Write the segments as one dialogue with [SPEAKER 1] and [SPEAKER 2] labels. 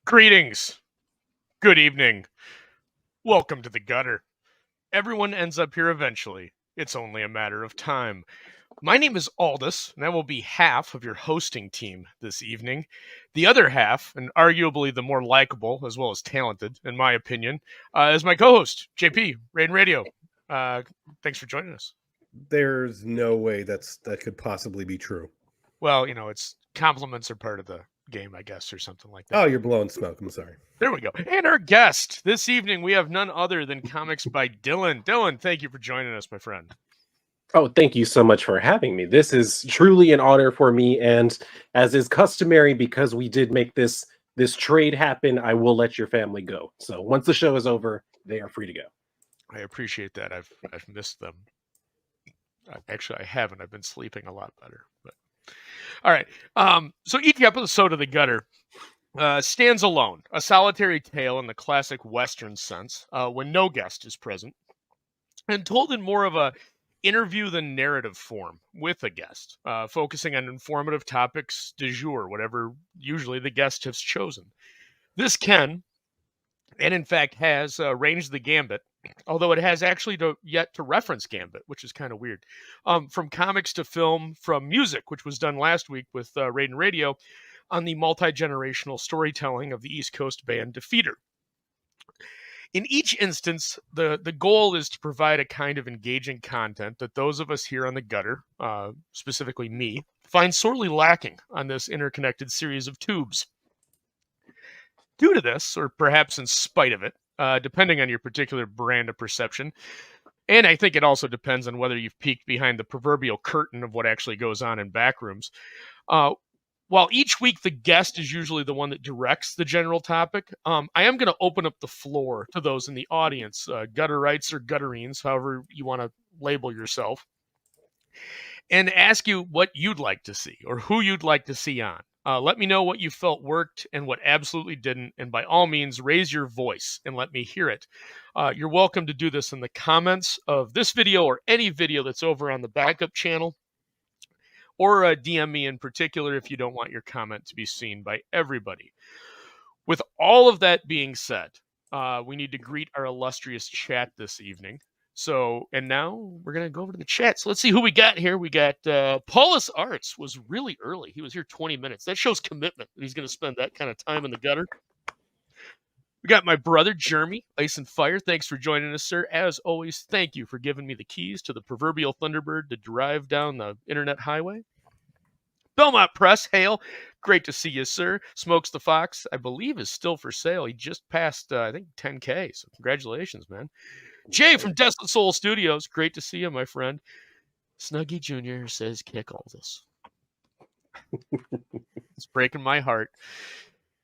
[SPEAKER 1] Greetings. Good evening. Welcome to the gutter. Everyone ends up here eventually. It's only a matter of time. My name is Aldous, and I will be half of your hosting team this evening. The other half, and arguably the more likable as well as talented, in my opinion, is my co-host, JP, RaidenRadio. Thanks for joining us.
[SPEAKER 2] There's no way that could possibly be true.
[SPEAKER 1] Well, it's compliments are part of the game, I guess, or something like that.
[SPEAKER 2] Oh, you're blowing smoke. I'm sorry.
[SPEAKER 1] There we go. And our guest this evening, we have none other than Comics by Dylan. Dylan, thank you for joining us, my friend.
[SPEAKER 3] Oh, thank you so much for having me. This is truly an honor for me, and as is customary, because we did make this trade happen, I will let your family go. So once the show is over, they are free to go.
[SPEAKER 1] I appreciate that. I've missed them. Actually, I haven't. I've been sleeping a lot better. But all right. So each episode of The Gutter stands alone, a solitary tale in the classic Western sense, when no guest is present, and told in more of a interview than narrative form with a guest, focusing on informative topics du jour, whatever usually the guest has chosen. This can, and in fact has, ranged the gambit, although it has actually yet to reference Gambit, which is kind of weird. From comics to film, from music, which was done last week with RaidenRadio on the multi-generational storytelling of the East Coast band Defeater. In each instance, the goal is to provide a kind of engaging content that those of us here on the gutter, specifically me, find sorely lacking on this interconnected series of tubes. Due to this, or perhaps in spite of it, depending on your particular brand of perception. And I think it also depends on whether you've peeked behind the proverbial curtain of what actually goes on in backrooms. While each week the guest is usually the one that directs the general topic, I am going to open up the floor to those in the audience, gutterites or gutterines, however you want to label yourself, and ask you what you'd like to see or who you'd like to see on. Let me know what you felt worked and what absolutely didn't, and by all means, raise your voice and let me hear it. You're welcome to do this in the comments of this video or any video that's over on the backup channel, or DM me in particular if you don't want your comment to be seen by everybody. With all of that being said, we need to greet our illustrious chat this evening. So, and now we're going to go over to the chat. So let's see who we got here. We got Paulus Arts was really early. He was here 20 minutes. That shows commitment. He's going to spend that kind of time in the gutter. We got my brother, Jeremy, Ice and Fire. Thanks for joining us, sir. As always, thank you for giving me the keys to the proverbial Thunderbird to drive down the internet highway. Belmont Press, hail. Great to see you, sir. Smokes the Fox, I believe, is still for sale. He just passed, I think, 10K. So congratulations, man. Jay from Desolate Soul Studios. Great to see you, my friend. Snuggy Jr. says, kick all this. It's breaking my heart.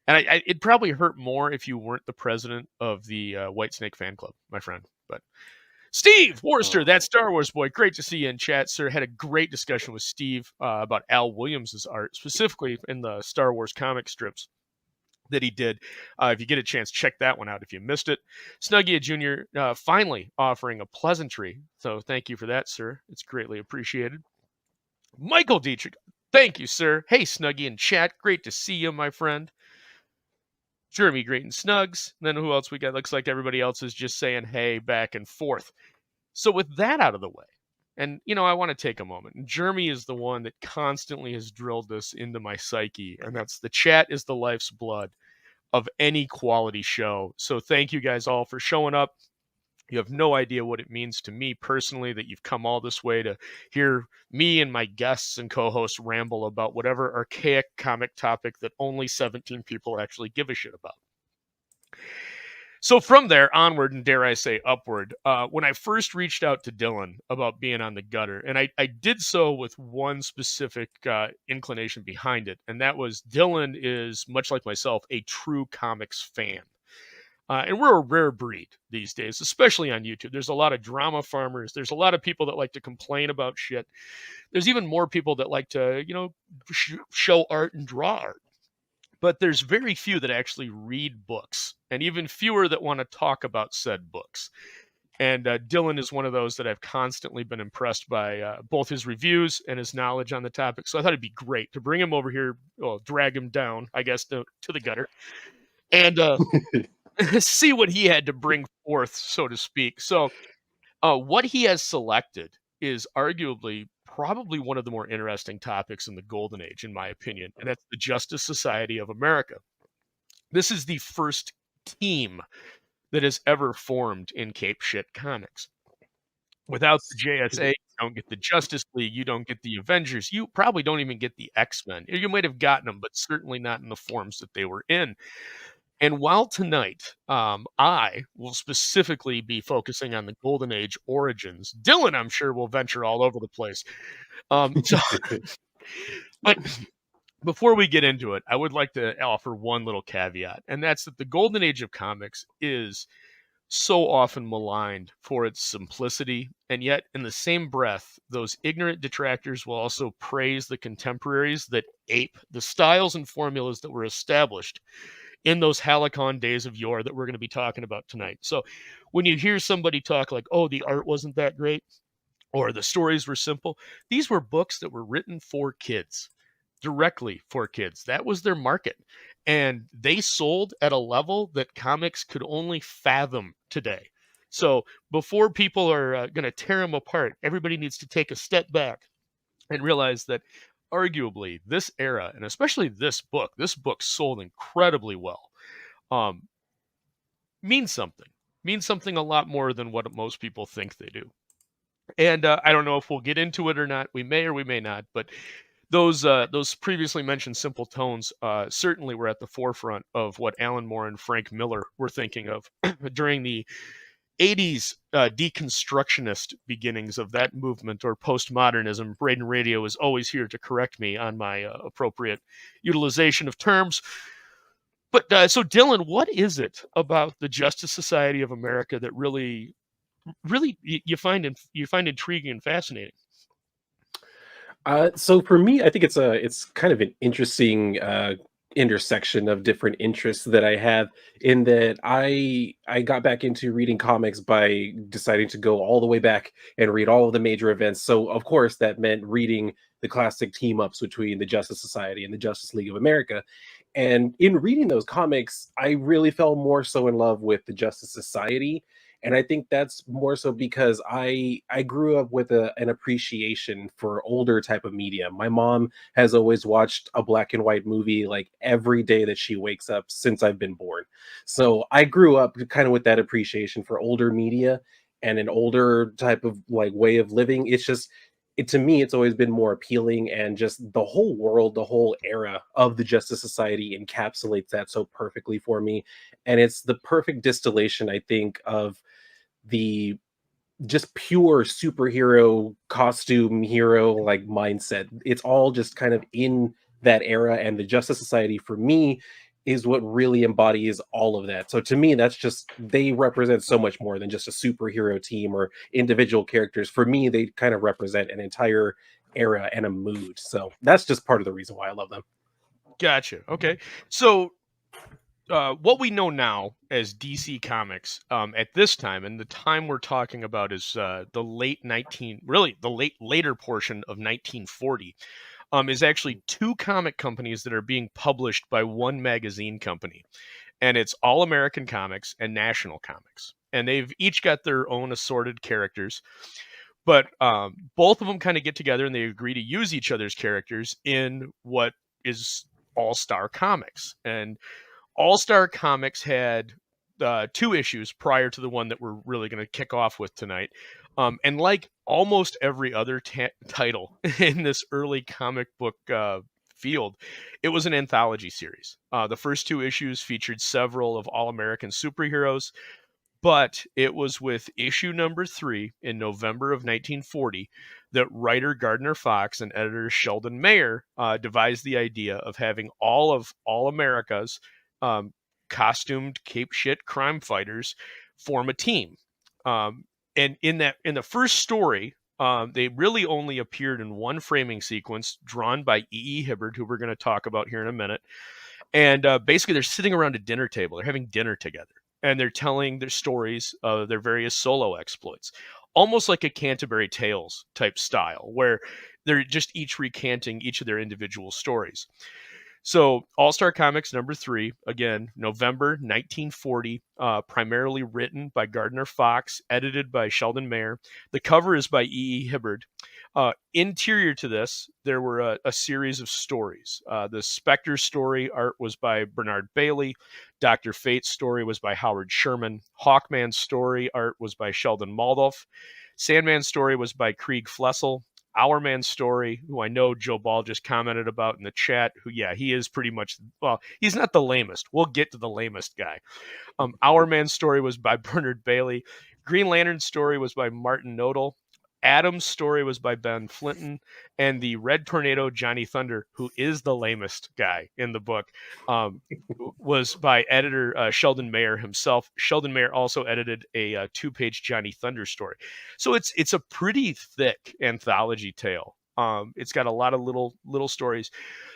[SPEAKER 1] And it'd probably hurt more if you weren't the president of the Whitesnake fan club, my friend. But Steve Worcester, that Star Wars boy. Great to see you in chat, sir. Had a great discussion with Steve about Al Williams' art, specifically in the Star Wars comic strips that he did. If you get a chance, check that one out if you missed it. Snuggie Jr. Finally offering a pleasantry. So thank you for that, sir. It's greatly appreciated. Michael Dietrich, thank you, sir. Hey, Snuggie in chat. Great to see you, my friend. Jeremy Great and Snugs. And then who else we got? Looks like everybody else is just saying hey back and forth. So with that out of the way, and, I want to take a moment. And Jeremy is the one that constantly has drilled this into my psyche. And that's the chat is the life's blood of any quality show. So thank you guys all for showing up. You have no idea what it means to me personally that you've come all this way to hear me and my guests and co-hosts ramble about whatever archaic comic topic that only 17 people actually give a shit about. So from there onward, and dare I say upward, when I first reached out to Dylan about being on the gutter, and I did so with one specific inclination behind it, and that was Dylan is, much like myself, a true comics fan. And we're a rare breed these days, especially on YouTube. There's a lot of drama farmers. There's a lot of people that like to complain about shit. There's even more people that like to, show art and draw art. But there's very few that actually read books, and even fewer that want to talk about said books. And Dylan is one of those that I've constantly been impressed by both his reviews and his knowledge on the topic. So I thought it'd be great to bring him over here, drag him down, I guess, to the gutter, and see what he had to bring forth, so to speak. So, what he has selected is arguably probably one of the more interesting topics in the Golden Age, in my opinion, and that's the Justice Society of America. This is the first team that has ever formed in Cape Shit Comics. Without the JSA, you don't get the Justice League, you don't get the Avengers, you probably don't even get the X-Men. You might have gotten them, but certainly not in the forms that they were in. And while tonight, I will specifically be focusing on the Golden Age origins, Dylan, I'm sure, will venture all over the place. So, but before we get into it, I would like to offer one little caveat, and that's that the Golden Age of comics is so often maligned for its simplicity, and yet in the same breath, those ignorant detractors will also praise the contemporaries that ape the styles and formulas that were established in those halcyon days of yore that we're going to be talking about tonight. So when you hear somebody talk like, oh, the art wasn't that great, or the stories were simple, these were books that were written for kids, directly for kids. That was their market. And they sold at a level that comics could only fathom today. So before people are going to tear them apart, everybody needs to take a step back and realize that arguably this era, and especially this book sold incredibly well, means something a lot more than what most people think they do. And I don't know if we'll get into it or not. We may or we may not, but those previously mentioned simple tones certainly were at the forefront of what Alan Moore and Frank Miller were thinking of during the 80s deconstructionist beginnings of that movement, or postmodernism. RaidenRadio is always here to correct me on my appropriate utilization of terms. But so, Dylan, what is it about the Justice Society of America that really you find intriguing and fascinating?
[SPEAKER 3] So for me, I think it's kind of an interesting intersection of different interests that I have. In that I got back into reading comics by deciding to go all the way back and read all of the major events. So of course that meant reading the classic team ups between the Justice Society and the Justice League of America. And in reading those comics, I really fell more so in love with the Justice Society. And I think that's more so because I grew up with an appreciation for older type of media. My mom has always watched a black and white movie like every day that she wakes up since I've been born. So I grew up kind of with that appreciation for older media and an older type of like way of living. It's just to me, it's always been more appealing, and just the whole world, the whole era of the Justice Society encapsulates that so perfectly for me. And it's the perfect distillation, I think, of the just pure superhero costume hero like mindset. It's all just kind of in that era, and the Justice Society for me is what really embodies all of that. So to me, that's just, they represent so much more than just a superhero team or individual characters. For me, they kind of represent an entire era and a mood. So that's just part of the reason why I love them.
[SPEAKER 1] Gotcha. Okay. So what we know now as DC Comics at this time, and the time we're talking about is the later portion of 1940, is actually two comic companies that are being published by one magazine company, and it's All American Comics and National Comics, and they've each got their own assorted characters, but both of them kind of get together and they agree to use each other's characters in what is All Star Comics. And All Star Comics had two issues prior to the one that we're really going to kick off with tonight. And like almost every other title in this early comic book field, it was an anthology series. The first two issues featured several of All American superheroes, but it was with issue number 3 in November of 1940 that writer Gardner Fox and editor Sheldon Mayer devised the idea of having all of All America's costumed Cape Shit crime fighters form a team. And in the first story, they really only appeared in one framing sequence drawn by E.E. Hibbard, who we're going to talk about here in a minute. And basically, they're sitting around a dinner table. They're having dinner together, and they're telling their stories of their various solo exploits, almost like a Canterbury Tales type style, where they're just each recanting each of their individual stories. So All-Star Comics #3, again, November 1940, primarily written by Gardner Fox, edited by Sheldon Mayer. The cover is by E.E. Hibbard. Interior to this, there were a series of stories. The Spectre story art was by Bernard Bailey. Dr. Fate's story was by Howard Sherman. Hawkman's story art was by Sheldon Maldorf. Sandman's story was by Krieg Flessel. Our Man's story, who I know Joe Ball just commented about in the chat, who, yeah, he is pretty much, well, he's not the lamest. We'll get to the lamest guy. Our Man's story was by Bernard Bailey. Green Lantern's story was by Martin Nodal. Adam's story was by Ben Flinton, and the Red Tornado Johnny Thunder, who is the lamest guy in the book, was by editor Sheldon Mayer himself. Sheldon Mayer also edited a 2-page Johnny Thunder story. So it's a pretty thick anthology tale. It's got a lot of little stories.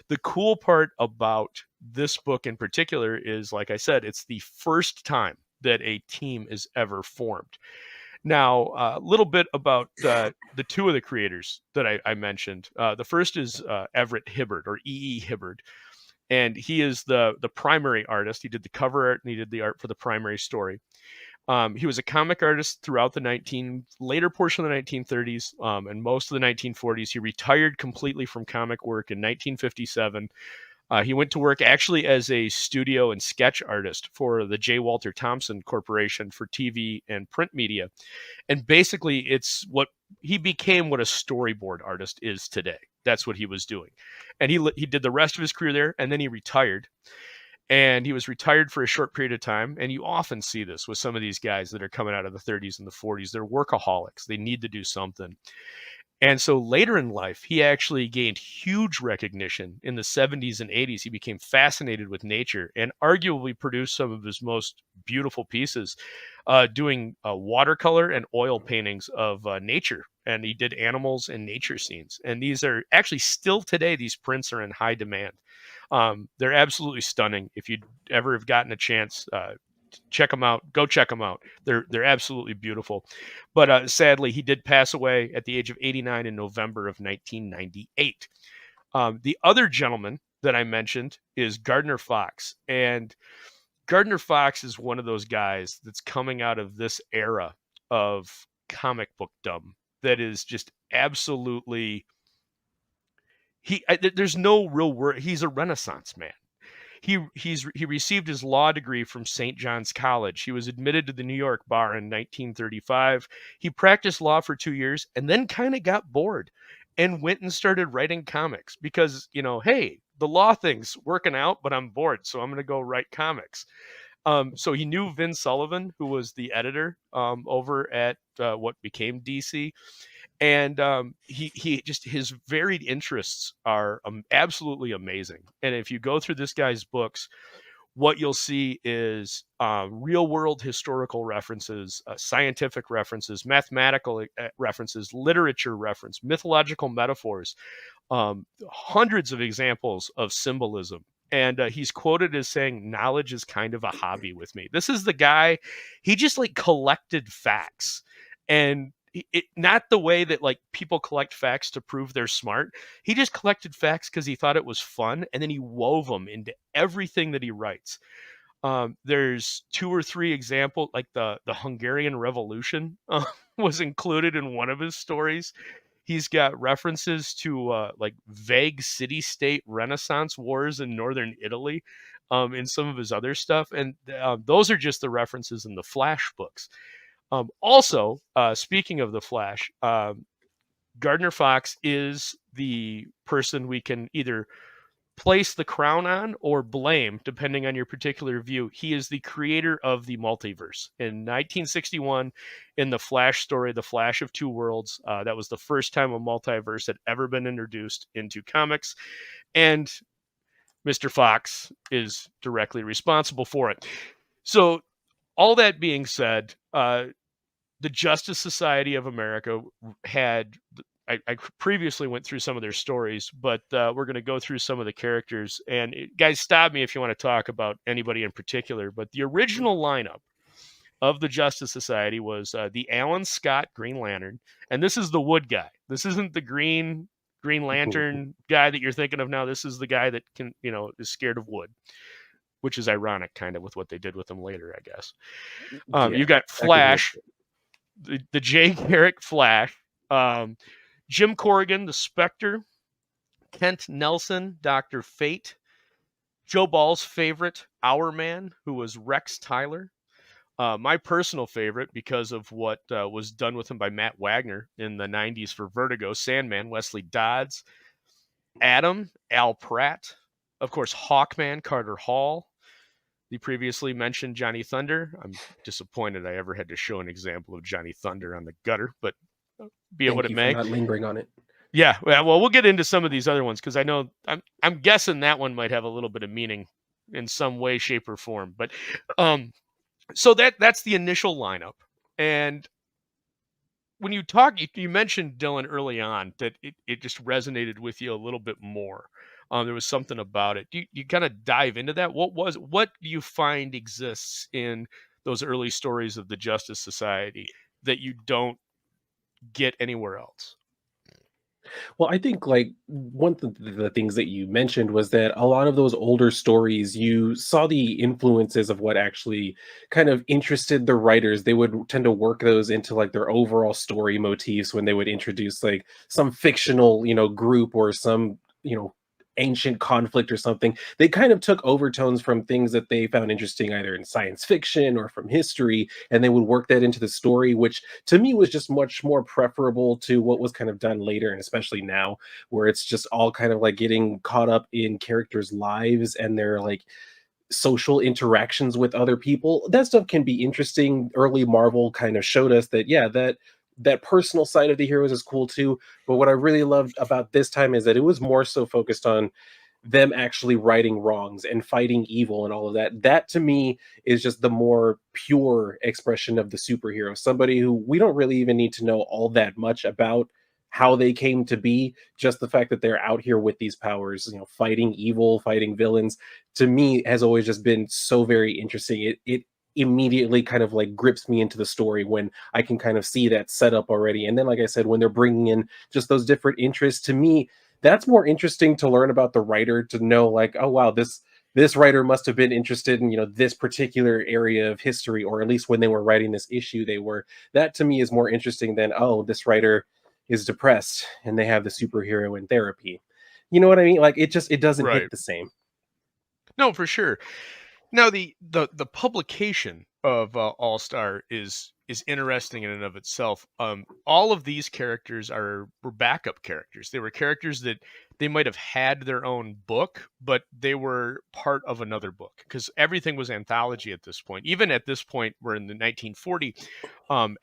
[SPEAKER 1] The cool part about this book in particular is, like I said, it's the first time that a team is ever formed. Now, a little bit about the two of the creators that I mentioned. The first is Everett Hibbard, or E.E. Hibbard, and he is the primary artist. He did the cover art and he did the art for the primary story. He was a comic artist throughout the later portion of the 1930s and most of the 1940s. He retired completely from comic work in 1957. He went to work actually as a studio and sketch artist for the J. Walter Thompson Corporation for TV and print media. And basically, he became what a storyboard artist is today. That's what he was doing. And he did the rest of his career there, and then he retired. And he was retired for a short period of time. And you often see this with some of these guys that are coming out of the 30s and the 40s. They're workaholics. They need to do something. And so later in life, he actually gained huge recognition. In the 70s and 80s, he became fascinated with nature and arguably produced some of his most beautiful pieces, doing watercolor and oil paintings of nature. And he did animals and nature scenes. And these are actually still today, these prints are in high demand. They're absolutely stunning. If you ever have gotten a chance, check them out. Go check them out. They're absolutely beautiful. But sadly, he did pass away at the age of 89 in November of 1998. The other gentleman that I mentioned is Gardner Fox. And Gardner Fox is one of those guys that's coming out of this era of comic bookdom that is just absolutely... there's no real word. He's a Renaissance man. He received his law degree from St. John's College. He was admitted to the New York bar in 1935. He practiced law for 2 years and then kind of got bored and went and started writing comics because, hey, the law thing's working out, but I'm bored, so I'm going to go write comics. So he knew Vin Sullivan, who was the editor over at what became DC. And his varied interests are absolutely amazing. And if you go through this guy's books, what you'll see is real world historical references, scientific references, mathematical references, literature reference, mythological metaphors, hundreds of examples of symbolism. And he's quoted as saying, knowledge is kind of a hobby with me. This is the guy, he just collected facts. And not the way that people collect facts to prove they're smart. He just collected facts because he thought it was fun, and then he wove them into everything that he writes. There's 2 or 3 examples, like the Hungarian Revolution was included in one of his stories. He's got references to vague city-state Renaissance wars in northern Italy in some of his other stuff, and those are just the references in the Flash books. Also, speaking of the Flash, Gardner Fox is the person we can either place the crown on or blame, depending on your particular view. He is the creator of the multiverse. In 1961, in the Flash story, The Flash of Two Worlds, that was the first time a multiverse had ever been introduced into comics. And Mr. Fox is directly responsible for it. So, all that being said, the Justice Society of America had, I previously went through some of their stories, but we're going to go through some of the characters. And guys, stop me if you want to talk about anybody in particular. But the original lineup of the Justice Society was the Alan Scott Green Lantern. And this is the wood guy. This isn't the green Green Lantern guy that you're thinking of now, this is the guy that can, is scared of wood, which is ironic kind of with what they did with him later, I guess. You've got Flash, the Jay Garrick Flash, Jim Corrigan, the Spectre, Kent Nelson, Dr. Fate, Joe Ball's favorite, Our Man, who was Rex Tyler. My personal favorite, because of what was done with him by Matt Wagner in the 90s for Vertigo, Sandman, Wesley Dodds, Adam, Al Pratt, of course, Hawkman, Carter Hall, the previously mentioned Johnny Thunder. I'm disappointed I ever had to show an example of Johnny Thunder on the gutter, but be it what it may.
[SPEAKER 3] Not lingering on it.
[SPEAKER 1] Yeah, well, we'll get into some of these other ones because I know I'm guessing that one might have a little bit of meaning in some way, shape, or form. But so that's the initial lineup. And when you talk, you mentioned, Dylan, early on that it just resonated with you a little bit more. There was something about it. You kind of dive into that. What do you find exists in those early stories of the Justice Society that you don't get anywhere else?
[SPEAKER 3] Well, I think like one of the things that you mentioned was that a lot of those older stories, you saw the influences of what actually kind of interested the writers. They would tend to work those into like their overall story motifs when they would introduce like some fictional, group or some, ancient conflict or something. They kind of took overtones from things that they found interesting either in science fiction or from history, and they would work that into the story, which to me was just much more preferable to what was kind of done later, and especially now, where it's just all kind of like getting caught up in characters' lives and their like social interactions with other people. That stuff can be interesting. Early Marvel kind of showed us that, yeah, that personal side of the heroes is cool too. But what I really loved about this time is that it was more so focused on them actually righting wrongs and fighting evil and all of that. That to me is just the more pure expression of the superhero. Somebody who we don't really even need to know all that much about how they came to be. Just the fact that they're out here with these powers, fighting evil, fighting villains, to me has always just been so very interesting. It immediately kind of like grips me into the story when I can kind of see that setup already. And then, like I said, when they're bringing in just those different interests, to me, that's more interesting to learn about the writer, to know like, oh wow, this writer must have been interested in this particular area of history, or at least when they were writing this issue, they were. That to me is more interesting than, oh, this writer is depressed and they have the superhero in therapy. You know what I mean? Like it doesn't
[SPEAKER 1] Right.
[SPEAKER 3] hit the same.
[SPEAKER 1] No, for sure. Now the publication of All Star is interesting in and of itself. All of these characters were backup characters. They were characters that they might have had their own book, but they were part of another book because everything was anthology at this point. Even at this point, we're in the 1940.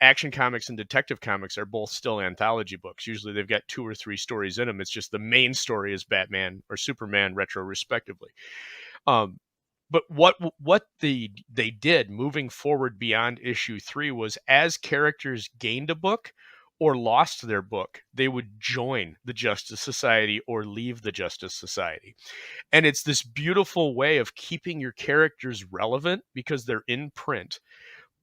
[SPEAKER 1] Action Comics and Detective Comics are both still anthology books. Usually they've got 2 or 3 stories in them. It's just the main story is Batman or Superman retro, respectively. But what they did moving forward beyond issue 3 was, as characters gained a book or lost their book, they would join the Justice Society or leave the Justice Society. And it's this beautiful way of keeping your characters relevant because they're in print,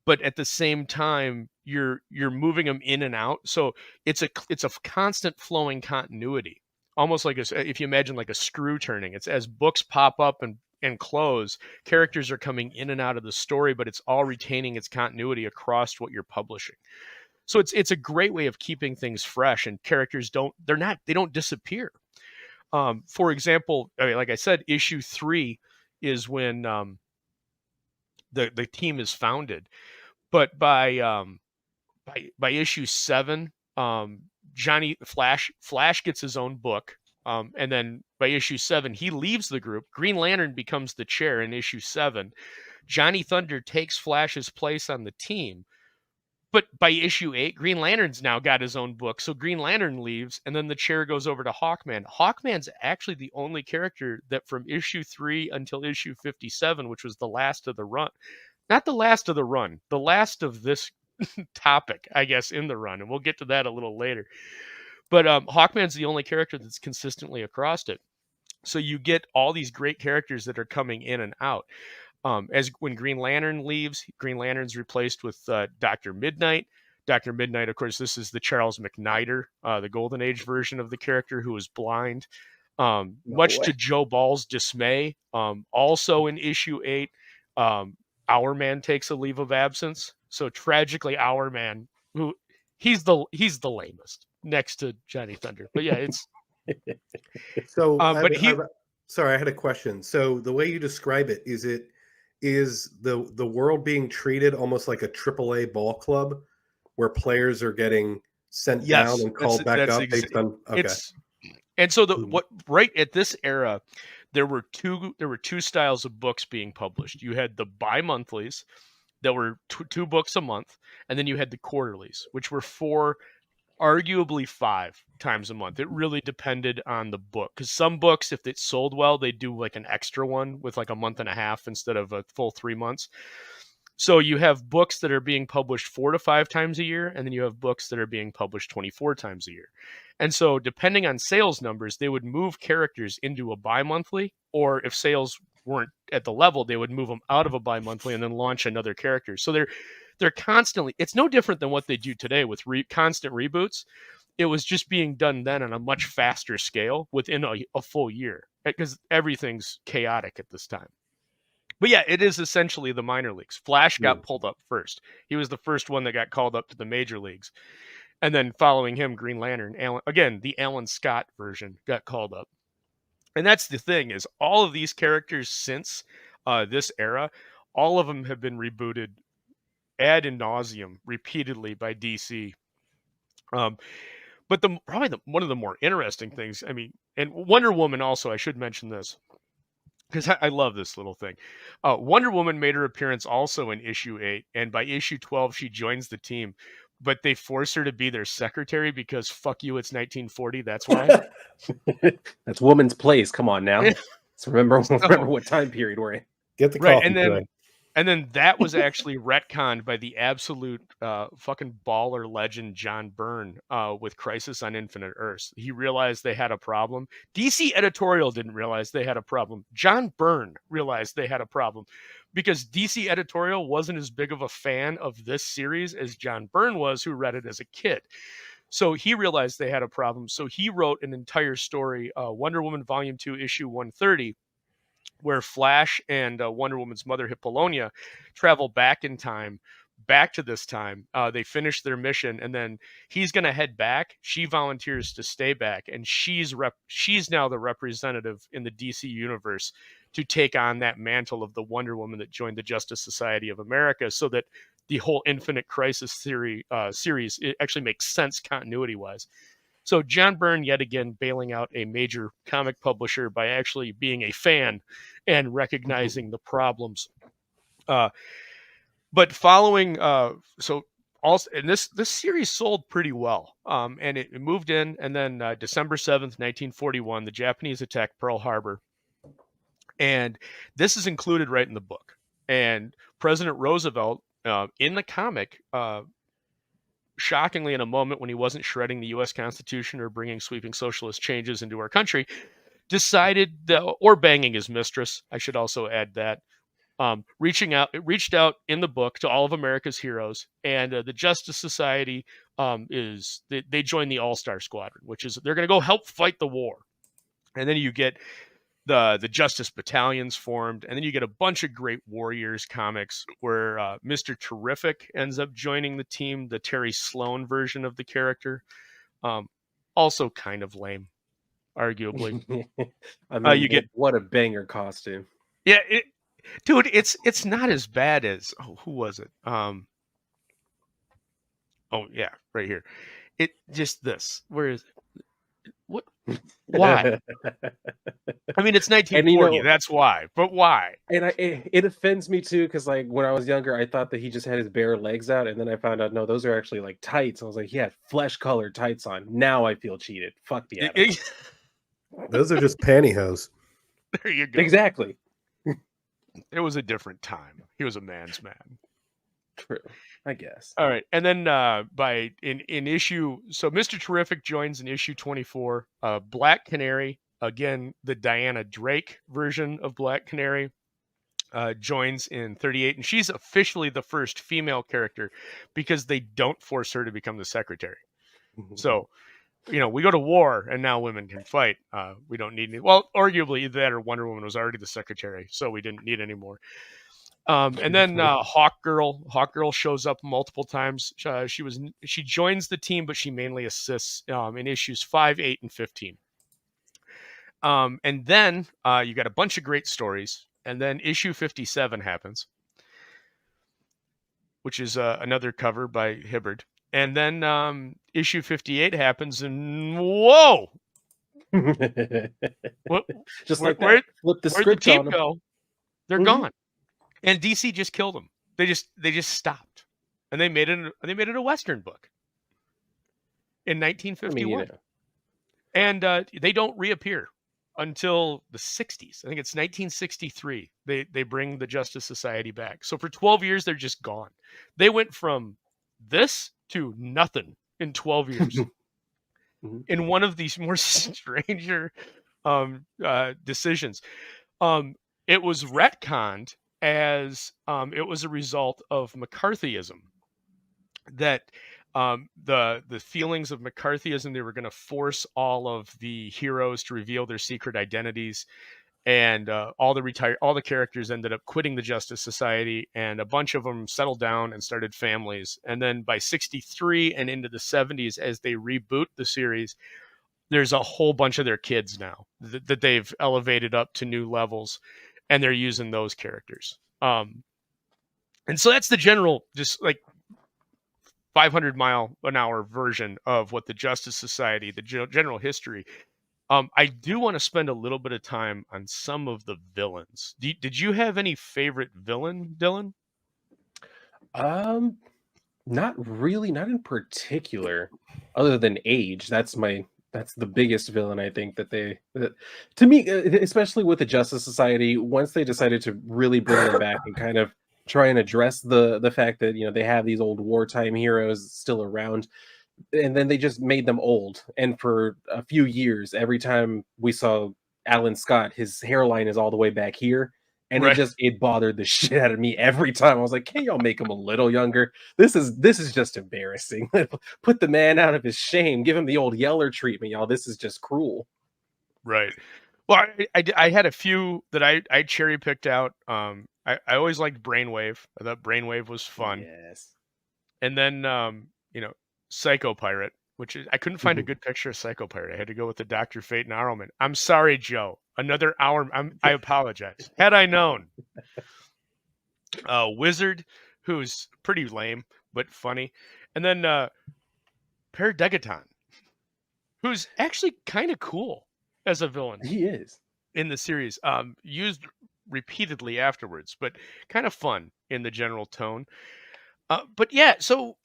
[SPEAKER 1] but at the same time you're moving them in and out. So it's a constant flowing continuity, almost like if you imagine like a screw turning. It's as books pop up and close, characters are coming in and out of the story, but it's all retaining its continuity across what you're publishing. So it's a great way of keeping things fresh, and characters don't disappear. For example, I mean, like I said, issue 3 is when the team is founded, but by issue 7, Johnny Flash gets his own book. And then by issue 7, he leaves the group. Green Lantern becomes the chair in issue 7. Johnny Thunder takes Flash's place on the team. But by issue 8, Green Lantern's now got his own book. So Green Lantern leaves, and then the chair goes over to Hawkman. Hawkman's actually the only character that from issue 3 until issue 57, which was the last of the run, not the last of the run, the last of this topic, I guess, in the run. And we'll get to that a little later. But Hawkman's the only character that's consistently across it. So you get all these great characters that are coming in and out. As when Green Lantern leaves, Green Lantern's replaced with Dr. Midnight. Dr. Midnight, of course, this is the Charles McNider, the Golden Age version of the character who was blind. Much to Joe Ball's dismay, also in issue 8, Our Man takes a leave of absence. So tragically, Our Man, who he's the lamest next to Johnny Thunder. But yeah, it's
[SPEAKER 2] So,
[SPEAKER 1] but he
[SPEAKER 2] sorry, I had a question. So the way you describe it, is the world being treated almost like a AAA ball club where players are getting sent down and called back up based on
[SPEAKER 1] and so what right at this era, there were two styles of books being published. You had the bi-monthlies that were two books a month, and then you had the quarterlies, which were 4, arguably 5 times a month. It really depended on the book, because some books, if it sold well, they do like an extra one with like a month and a half instead of a full 3 months. So you have books that are being published 4 to 5 times a year, and then you have books that are being published 24 times a year. And so depending on sales numbers, they would move characters into a bi-monthly, or if sales weren't at the level, they would move them out of a bi-monthly and then launch another character. So they're constantly, it's no different than what they do today with constant reboots. It was just being done then on a much faster scale within a full year, because everything's chaotic at this time. But yeah, it is essentially the minor leagues. Flash got pulled up first. He was the first one that got called up to the major leagues. And then following him, Green Lantern, the Alan Scott version, got called up. And that's the thing, is all of these characters since this era, all of them have been rebooted ad nauseum repeatedly by DC. But probably one of the more interesting things, I mean, and Wonder Woman also, I should mention this, because I love this little thing. Wonder Woman made her appearance also in issue 8, and by issue 12, she joins the team. But they force her to be their secretary because fuck you, it's 1940. That's why.
[SPEAKER 3] That's woman's place. Come on now. So remember what time period we're in.
[SPEAKER 2] Get the coffee
[SPEAKER 1] today. And then that was actually retconned by the absolute fucking baller legend John Byrne with Crisis on Infinite Earths. He realized they had a problem. DC editorial didn't realize they had a problem. John Byrne realized they had a problem, because DC editorial wasn't as big of a fan of this series as John Byrne was, who read it as a kid. So he realized they had a problem. So he wrote an entire story, Wonder Woman Volume 2, Issue 130, where Flash and Wonder Woman's mother, Hippolyta, travel back in time, back to this time. They finish their mission, and then he's going to head back. She volunteers to stay back, and she's now the representative in the DC universe to take on that mantle of the Wonder Woman that joined the Justice Society of America, so that the whole Infinite Crisis series, it actually makes sense continuity-wise. So John Byrne, yet again, bailing out a major comic publisher by actually being a fan and recognizing the problems. But following, so also, and this series sold pretty well, and it moved in, and then December 7th, 1941, the Japanese attacked Pearl Harbor. And this is included right in the book. And President Roosevelt, in the comic, shockingly, in a moment when he wasn't shredding the U.S. Constitution or bringing sweeping socialist changes into our country, decided or banging his mistress, I should also add that, reached out in the book to all of America's heroes, and the Justice Society they join the All-Star Squadron, which is they're going to go help fight the war. And then you get the Justice Battalions formed, and then you get a bunch of great Warriors comics where Mr. Terrific ends up joining the team, the Terry Sloan version of the character. Also kind of lame, arguably.
[SPEAKER 3] I mean,
[SPEAKER 1] you get
[SPEAKER 3] what a banger costume.
[SPEAKER 1] Yeah, dude, it's not as bad as who was it? Oh yeah, right here. It just this. Where is it? What? Why? I mean, it's 1940. That's why. But why?
[SPEAKER 3] And it offends me too, because like when I was younger, I thought that he just had his bare legs out, and then I found out no, those are actually like tights. I was like, he had flesh-colored tights on. Now I feel cheated. Fuck the Adam.
[SPEAKER 2] Those are just pantyhose.
[SPEAKER 1] There you go.
[SPEAKER 3] Exactly.
[SPEAKER 1] It was a different time. He was a man's man.
[SPEAKER 3] True, I guess.
[SPEAKER 1] All right, and then in issue, so Mr. Terrific joins in issue 24. Black Canary, again, the Diana Drake version of Black Canary. joins in 38, and she's officially the first female character because they don't force her to become the secretary. So, we go to war, and now women can fight. We don't need any. Well, arguably that or Wonder Woman was already the secretary, so we didn't need any more. And then Hawkgirl shows up multiple times. She joins the team, but she mainly assists in issues 5, 8, and 15. And then you got a bunch of great stories. And then issue 57 happens, which is another cover by Hibbard. And then issue 58 happens, and whoa!
[SPEAKER 3] Just like that. Flip the script.
[SPEAKER 1] Where'd the team
[SPEAKER 3] on them.
[SPEAKER 1] go? They're gone. And DC just killed them. They just stopped, and they made it a Western book in 1951. And they don't reappear until the 60s. I think it's 1963. They bring the Justice Society back. So for 12 years, they're just gone. They went from this to nothing in 12 years. In one of these more stranger decisions. It was retconned as it was a result of McCarthyism. That the feelings of McCarthyism, they were going to force all of the heroes to reveal their secret identities, and all the characters ended up quitting the Justice Society, and a bunch of them settled down and started families. And then by 63 and into the 70s, as they reboot the series, there's a whole bunch of their kids now that they've elevated up to new levels, and they're using those characters. And so that's the general, just like 500-mile-an-hour version of what the Justice Society, the general history. I do want to spend a little bit of time on some of the villains. Did you have any favorite villain, Dylan?
[SPEAKER 3] Not really, not in particular, other than age. That's the biggest villain, I think, to me, especially with the Justice Society, once they decided to really bring them back and kind of try and address the fact that they have these old wartime heroes still around, and then they just made them old. And for a few years, every time we saw Alan Scott, his hairline is all the way back here, and
[SPEAKER 1] Right.
[SPEAKER 3] it bothered the shit out of me every time. I was like, "Can y'all make him a little younger? This is just embarrassing. Put the man out of his shame. Give him the old Yeller treatment, y'all. This is just cruel."
[SPEAKER 1] Right. Well, I had a few that I cherry picked out. I always liked Brainwave. I thought Brainwave was fun.
[SPEAKER 3] Yes.
[SPEAKER 1] And then Psycho Pirate, which is, I couldn't find a good picture of Psycho Pirate. I had to go with the Dr. Fate and Arrowman. I'm sorry, Joe. Another hour. I apologize. Had I known. Wizard, who's pretty lame but funny, and then Paradegaton, who's actually kind of cool as a villain.
[SPEAKER 3] He is
[SPEAKER 1] in the series. Used repeatedly afterwards, but kind of fun in the general tone. But yeah, so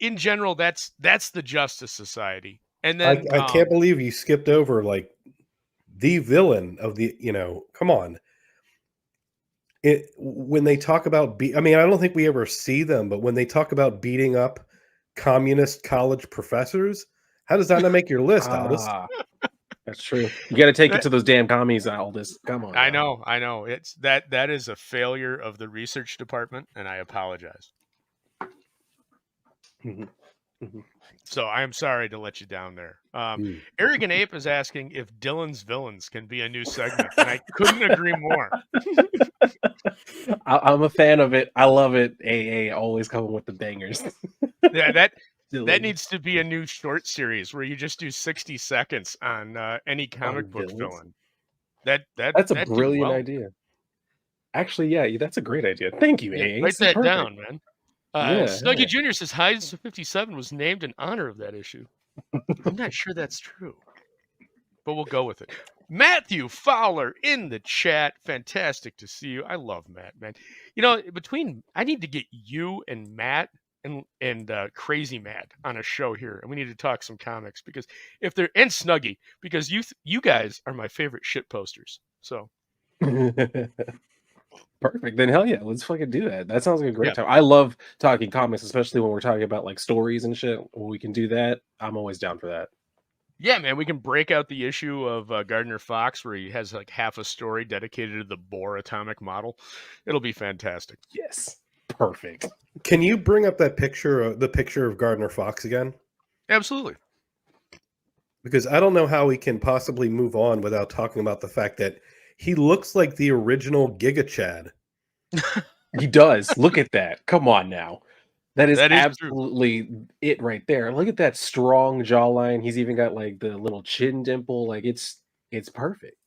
[SPEAKER 1] in general, that's the Justice Society. And then
[SPEAKER 2] I can't believe you skipped over like the villain of the, come on. When they talk about, I don't think we ever see them, but when they talk about beating up communist college professors, how does that not make your list, Aldous?
[SPEAKER 3] That's true. You got to take it to those damn commies, Aldous. Come on.
[SPEAKER 1] I know. It's that is a failure of the research department, and I apologize. So I am sorry to let you down there. Arrogant Ape is asking if Dylan's Villains can be a new segment, and I couldn't agree more.
[SPEAKER 3] I'm a fan of it. I love it. AA always coming with the bangers.
[SPEAKER 1] Yeah, that needs to be a new short series where you just do 60 seconds on any comic book villain. That's
[SPEAKER 3] a brilliant idea. Actually, yeah, that's a great idea. Thank you, AA.
[SPEAKER 1] Write that down, man. Snuggie Jr. says Hides 57 was named in honor of that issue. I'm not sure that's true, but we'll go with it. Matthew Fowler in the chat. Fantastic to see you. I love Matt, man. I need to get you and Matt and Crazy Matt on a show here, and we need to talk some comics and Snuggie, because you guys are my favorite shit posters. So.
[SPEAKER 3] Perfect. Then hell yeah, let's fucking do that. That sounds like a great time. I love talking comics, especially when we're talking about like stories and shit. When we can do that, I'm always down for that.
[SPEAKER 1] Yeah, man, we can break out the issue of Gardner Fox where he has like half a story dedicated to the Bohr atomic model. It'll be fantastic.
[SPEAKER 3] Yes, perfect.
[SPEAKER 2] Can you bring up that picture, the picture of Gardner Fox again?
[SPEAKER 1] Absolutely.
[SPEAKER 2] Because I don't know how we can possibly move on without talking about the fact that he looks like the original Giga Chad.
[SPEAKER 3] He does. Look at that. Come on now. That is
[SPEAKER 1] That is true.
[SPEAKER 3] absolutely it right there. Look at that strong jawline. He's even got like the little chin dimple. Like it's perfect.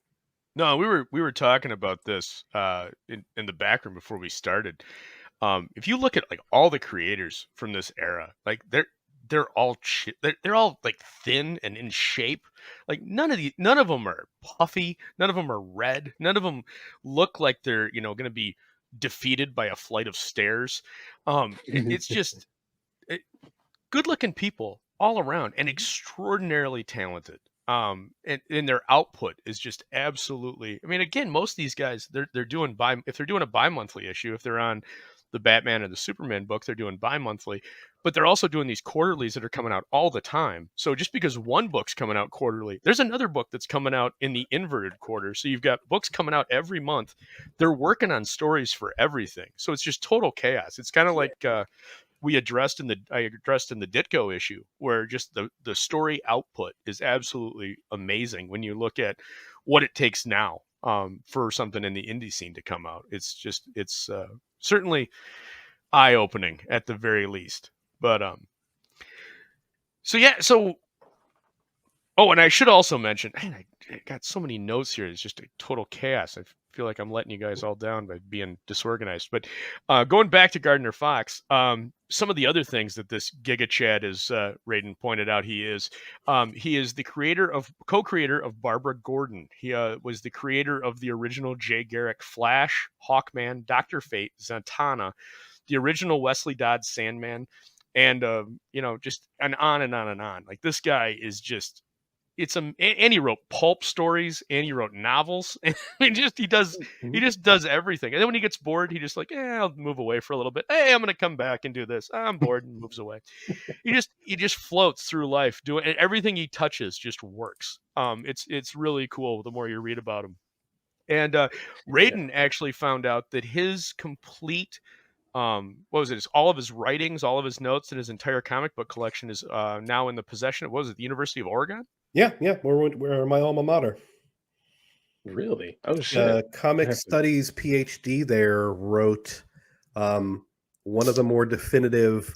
[SPEAKER 1] No, we were talking about this in the back room before we started. If you look at like all the creators from this era, like they're all they're all like thin and in shape. Like none of them are puffy, none of them are red, none of them look like they're, you know, going to be defeated by a flight of stairs. It's just good looking people all around and extraordinarily talented. And their output is just absolutely, I mean, again, most of these guys, they're doing if they're doing a bi-monthly issue, if they're on the Batman or the Superman book, they're doing bi-monthly, but they're also doing these quarterlies that are coming out all the time. So just because one book's coming out quarterly, there's another book that's coming out in the inverted quarter. So you've got books coming out every month. They're working on stories for everything. So it's just total chaos. It's kind of like I addressed in the Ditko issue, where just the story output is absolutely amazing when you look at what it takes now for something in the indie scene to come out. It's certainly eye-opening at the very least. But oh, and I should also mention, man, I got so many notes here. It's just a total chaos. I feel like I'm letting you guys all down by being disorganized. But going back to Gardner Fox, some of the other things that this Giga Chad, as Raiden pointed out, he is the co-creator of Barbara Gordon. He was the creator of the original Jay Garrick Flash, Hawkman, Dr. Fate, Zatanna, the original Wesley Dodds Sandman, and just and on and on and on. Like, this guy is just, and he wrote pulp stories and he wrote novels. And I mean, he just does everything. And then when he gets bored, he just like, I'll move away for a little bit. Hey, I'm gonna come back and do this. I'm bored, and moves away. He just floats through life doing, and everything he touches just works. It's really cool the more you read about him. And Raiden actually found out that his complete what was it? All of his writings, all of his notes, and his entire comic book collection is now in the possession of, what was it, the University of Oregon?
[SPEAKER 2] Yeah, we're my alma mater.
[SPEAKER 3] Really? Oh shit!
[SPEAKER 2] Comic Studies PhD there wrote one of the more definitive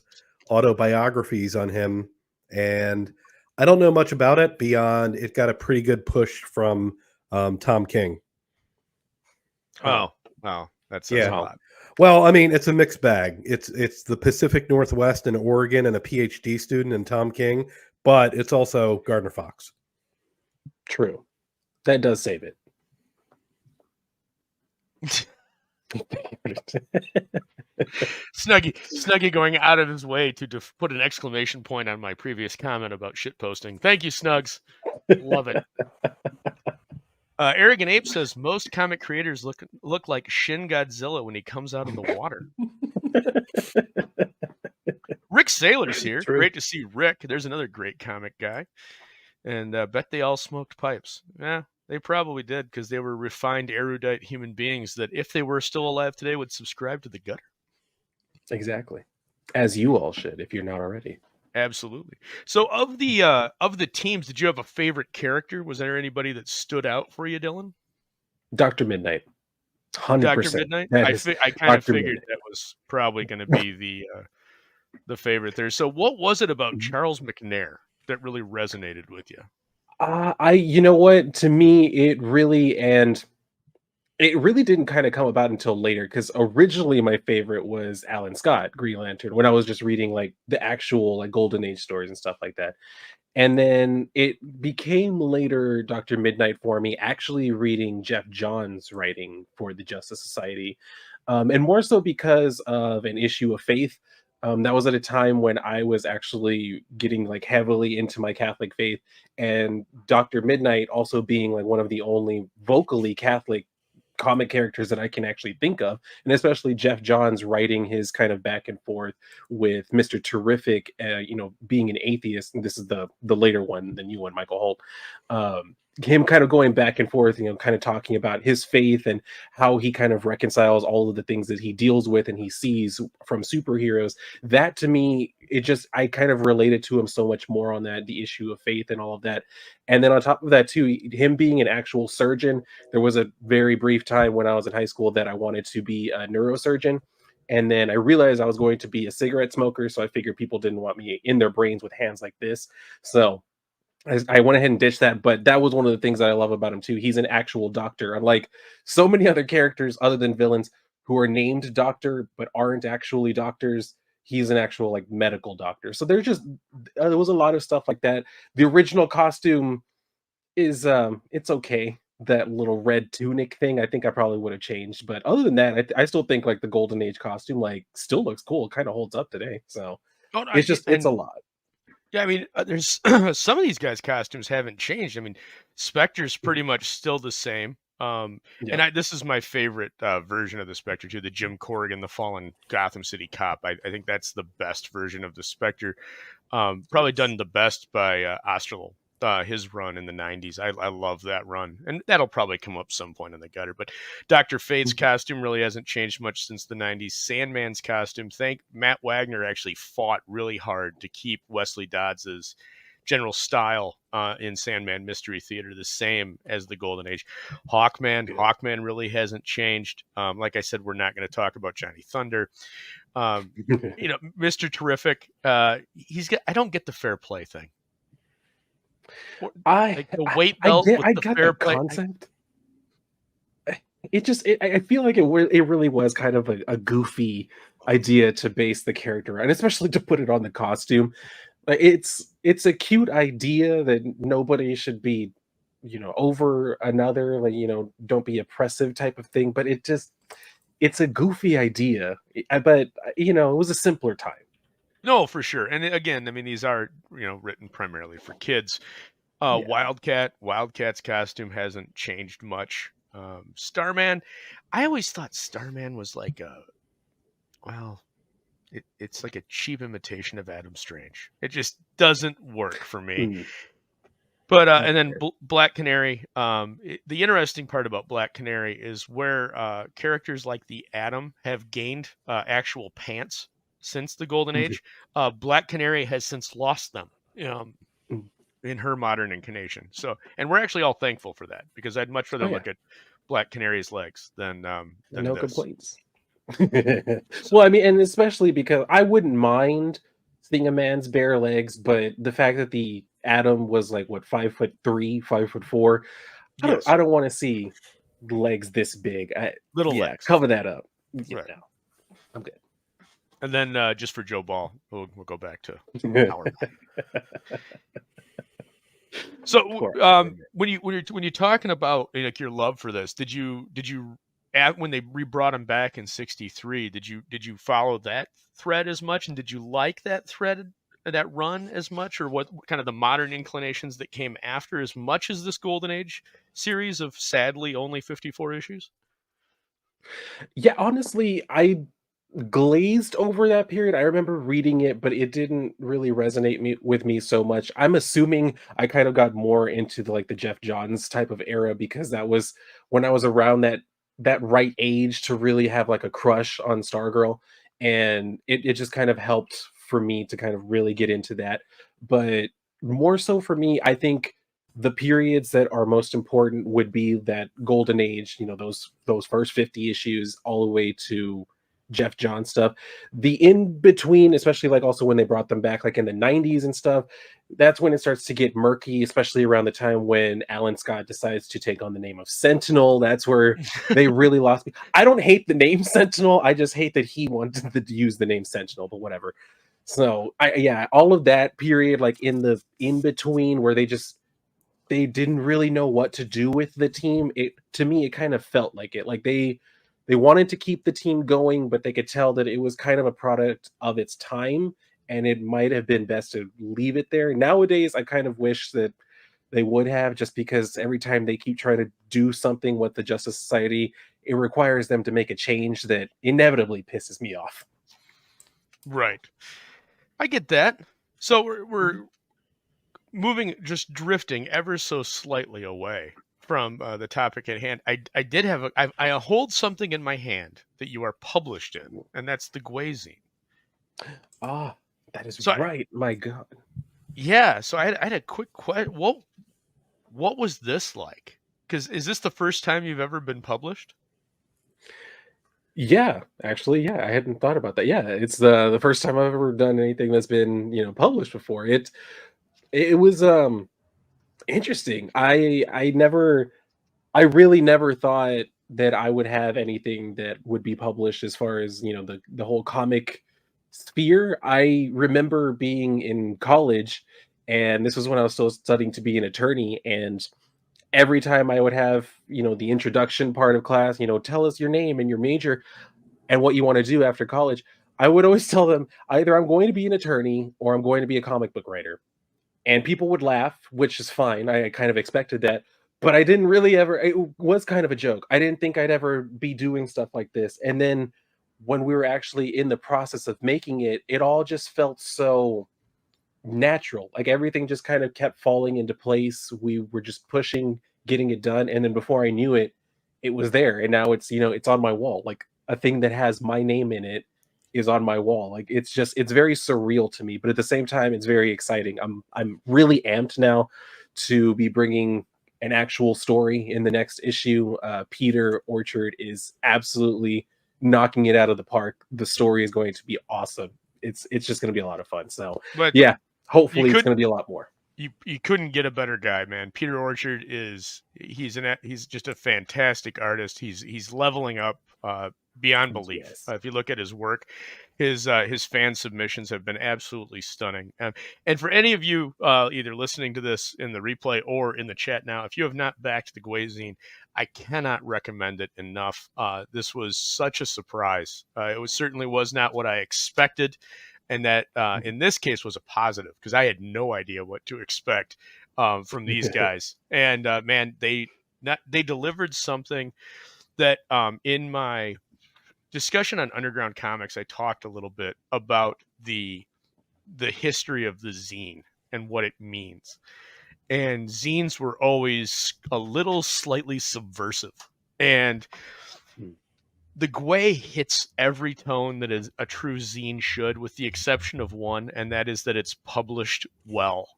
[SPEAKER 2] autobiographies on him, and I don't know much about it beyond it got a pretty good push from Tom King.
[SPEAKER 1] Oh, wow, that says a lot.
[SPEAKER 2] Well, I mean, it's a mixed bag. It's the Pacific Northwest and Oregon and a PhD student and Tom King, but it's also Gardner Fox.
[SPEAKER 3] True. That does save it.
[SPEAKER 1] Snuggy going out of his way to put an exclamation point on my previous comment about shit posting. Thank you, Snugs. Love it. Arrogant Ape says most comic creators look like Shin Godzilla when he comes out of the water. Rick Saylor's here.
[SPEAKER 3] True.
[SPEAKER 1] Great to see Rick. There's another great comic guy. And bet they all smoked pipes. Yeah, they probably did, because they were refined, erudite human beings that, if they were still alive today, would subscribe to the Gutter.
[SPEAKER 3] Exactly. As you all should, if you're not already.
[SPEAKER 1] Absolutely. So of the teams, did you have a favorite character? Was there anybody that stood out for you, Dylan?
[SPEAKER 3] Dr. Midnight. 100%.
[SPEAKER 1] Dr. Midnight? I kind of figured that was probably going to be the favorite there. So what was it about Charles McNair that really resonated with you?
[SPEAKER 3] You know what? To me, it really didn't kind of come about until later, because originally my favorite was Alan Scott, Green Lantern, when I was just reading like the actual like Golden Age stories and stuff like that. And then it became later Dr. Midnight for me, actually reading Jeff Johns' writing for the Justice Society. And more so because of an issue of Faith. That was at a time when I was actually getting like heavily into my Catholic faith, and Dr. Midnight also being like one of the only vocally Catholic comic characters that I can actually think of, and especially Jeff Johns writing his kind of back and forth with Mr. Terrific, being an atheist, and this is the later one, the new one, Michael Holt. Him kind of going back and forth, kind of talking about his faith and how he kind of reconciles all of the things that he deals with and he sees from superheroes. That to me, I kind of related to him so much more on that, the issue of faith and all of that. And then on top of that too, him being an actual surgeon, there was a very brief time when I was in high school that I wanted to be a neurosurgeon. And then I realized I was going to be a cigarette smoker. So I figured people didn't want me in their brains with hands like this. So I went ahead and ditched that, but that was one of the things that I love about him too. He's an actual doctor, unlike so many other characters other than villains who are named doctor but aren't actually doctors. He's an actual like medical doctor. So there was a lot of stuff like that. The original costume is it's okay. That little red tunic thing, I think I probably would have changed, but other than that, I still think like the Golden Age costume like still looks cool. It kind of holds up today. So
[SPEAKER 1] Oh, no,
[SPEAKER 3] it's a lot.
[SPEAKER 1] Yeah, I mean, there's some of these guys' costumes haven't changed. I mean, Spectre's pretty much still the same. And this is my favorite version of the Spectre too, the Jim Corrigan, the fallen Gotham City cop. I think that's the best version of the Spectre. Probably done the best by Osterl, his run in the 90s. I love that run, and that'll probably come up some point in the gutter. But Dr. Fate's costume really hasn't changed much since the 90s. Sandman's costume, Matt Wagner actually fought really hard to keep Wesley Dodds's general style in Sandman Mystery Theater the same as the Golden Age. Hawkman really hasn't changed. Like I said, we're not going to talk about Johnny Thunder. Mr. Terrific, I don't get the fair play thing. The weight belt with the fair play
[SPEAKER 3] concept. I feel like it really was kind of a goofy idea to base the character on, especially to put it on the costume. It's a cute idea that nobody should be, over another, don't be oppressive type of thing. But it's a goofy idea. But it was a simpler time.
[SPEAKER 1] No, for sure. And again, I mean, these are, written primarily for kids. Wildcat's costume hasn't changed much. Starman, I always thought Starman was like it's like a cheap imitation of Adam Strange. It just doesn't work for me. But and then Black Canary. The interesting part about Black Canary is where characters like the Atom have gained actual pants since the Golden Age. Black Canary has since lost them in her modern incarnation. So, and we're actually all thankful for that, because I'd much rather look at Black Canary's legs than
[SPEAKER 3] no
[SPEAKER 1] this.
[SPEAKER 3] Complaints. Well, I mean, and especially because I wouldn't mind seeing a man's bare legs, but the fact that the Atom was like 5'3", 5'4", I don't want to see legs this big. Legs. Cover that up.
[SPEAKER 1] Right.
[SPEAKER 3] No, I'm good.
[SPEAKER 1] And then just for Joe Ball, we'll go back to Power. So when you're talking about your love for this, did you when they rebrought him back in '63, did you follow that thread as much, and did you like that thread, that run as much, or what kind of the modern inclinations that came after as much as this Golden Age series of sadly only 54 issues?
[SPEAKER 3] Yeah, honestly, I glazed over that period. I remember reading it, but it didn't really resonate with me so much. I'm assuming I kind of got more into the Jeff Johns type of era, because that was when I was around that right age to really have like a crush on Stargirl, and it just kind of helped for me to kind of really get into that. But more so for me, I think the periods that are most important would be that Golden Age, those first 50 issues all the way to Jeff Johns stuff. The in between, especially also when they brought them back in the 90s and stuff, that's when it starts to get murky, especially around the time when Alan Scott decides to take on the name of Sentinel. That's where they really lost me. I don't hate the name Sentinel. I just hate that he wanted to use the name Sentinel, but whatever. So all of that period, in the in between, where they didn't really know what to do with the team. To me, it kind of felt like it. They wanted to keep the team going, but they could tell that it was kind of a product of its time, and it might have been best to leave it there. Nowadays, I kind of wish that they would have, just because every time they keep trying to do something with the Justice Society, it requires them to make a change that inevitably pisses me off.
[SPEAKER 1] Right. I get that. So we're moving, just drifting ever so slightly away from the topic at hand. I did have I hold something in my hand that you are published in, and that's the Guazine.
[SPEAKER 3] Ah, that is
[SPEAKER 1] So
[SPEAKER 3] right. My God.
[SPEAKER 1] yeah, so I had a quick question. What was this like? Because is this the first time you've ever been published?
[SPEAKER 3] Yeah, actually, yeah, I hadn't thought about that. Yeah, it's the first time I've ever done anything that's been, published before. It was interesting. I really never thought that I would have anything that would be published as far as, the whole comic sphere. I remember being in college, and this was when I was still studying to be an attorney, and every time I would have, the introduction part of class, tell us your name and your major and what you want to do after college, I would always tell them either I'm going to be an attorney or I'm going to be a comic book writer. And people would laugh, which is fine. I kind of expected that. But I didn't really ever, it was kind of a joke. I didn't think I'd ever be doing stuff like this. And then when we were actually in the process of making it, it all just felt so natural. Like everything just kind of kept falling into place. We were just pushing, getting it done. And then before I knew it, it was there. And now it's, it's on my wall. Like a thing that has my name in it is on my wall. Like it's very surreal to me, but at the same time, it's very exciting. I'm really amped now to be bringing an actual story in the next issue. Peter Orchard is absolutely knocking it out of the park. The story is going to be awesome. It's just going to be a lot of fun. So
[SPEAKER 1] But
[SPEAKER 3] yeah, hopefully it's going to be a lot more.
[SPEAKER 1] You couldn't get a better guy, man. Peter Orchard he's just a fantastic artist. He's leveling up beyond belief.
[SPEAKER 3] Yes.
[SPEAKER 1] If you look at his work, his fan submissions have been absolutely stunning. And for any of you either listening to this in the replay or in the chat now, if you have not backed the Guazine, I cannot recommend it enough. This was such a surprise. It certainly was not what I expected. And that in this case was a positive because I had no idea what to expect from these guys. And man, they delivered something that in my discussion on Underground Comics, I talked a little bit about the history of the zine and what it means. And zines were always a little slightly subversive. And the Gway hits every tone that is a true zine should, with the exception of one, and that is that it's published well.